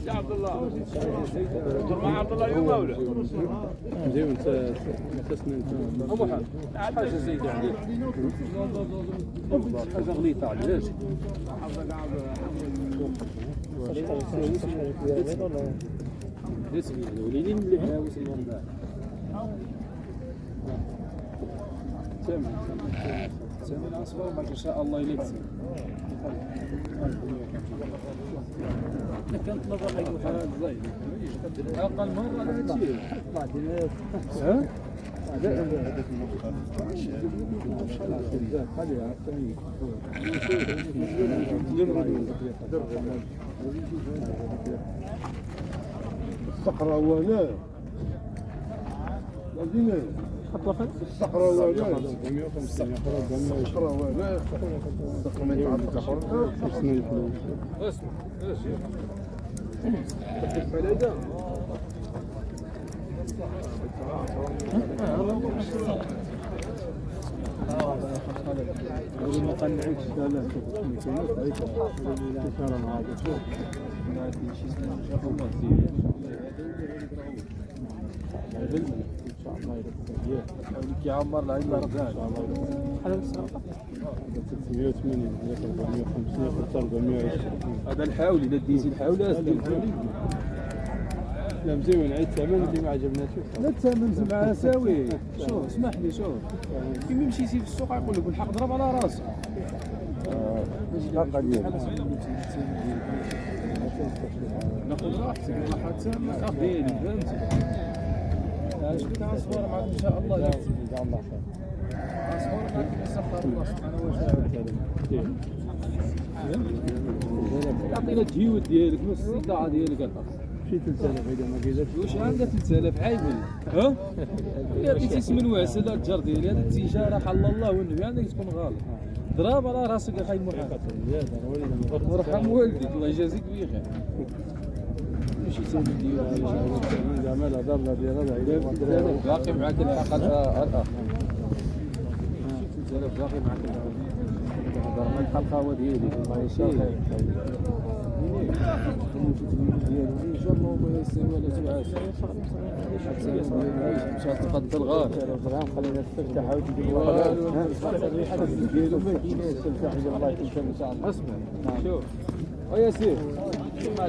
يا عبد الله مع عبد الله اليوم ولا زين انت تسنن ابو حاجه زايده عليك حاجه غليطه علاش وليدين اللي حاوس المنبع سامي اصفر ما ان شاء الله يلبس كانت نظر حق حاجه زايده اقل مره لا تشيل ها الصحراء ولا لازم الصحراء ولا الصحراء ولا الصحراء ما يتعرفش ما قنعتش لا لا يا عمر العين ربان على الصراحه 380 450 420 هذا الحاول اذا ديتي الحاول ازيد لا مزيون عيد الثمن اللي ما عجبناش لا الثمن مع ساوي شوف اسمح لي شوف كيما مشيتي في السوق يقول لك الحق ضرب على راسك ناخذ راحتك راحة تامة خاف ديالي فهمتي شفت عصفورة معك ان شاء الله الله خير عصفورة معك نسخر الله سبحانه وتعالى يعطينا الجيود ديالك نص السيطاعة ديالك شي 3000 اذا ما قيلتش واش عندها 3000 عايب ولا ها؟ يا عطيتي اسم واسل الجار ديالي هذه التجاره حل الله والنبي عندك تكون غالط ضرب على راسك يا خاي محمد ورحم والديك الله يجازيك بخير ماشي سامي ديالو زعما الهضر لا ديالها باقي معك الحق الاخ 3000 باقي معك الهضر من الحلقه ديالي الله يشافيك ان شاء الله ما يسوي ولا تعاس مش هتقدر الغار خلينا نفتح عاود الريحه ديالو ما كايناش الله يكون ان شاء الله اسمع شوف ياسين شوف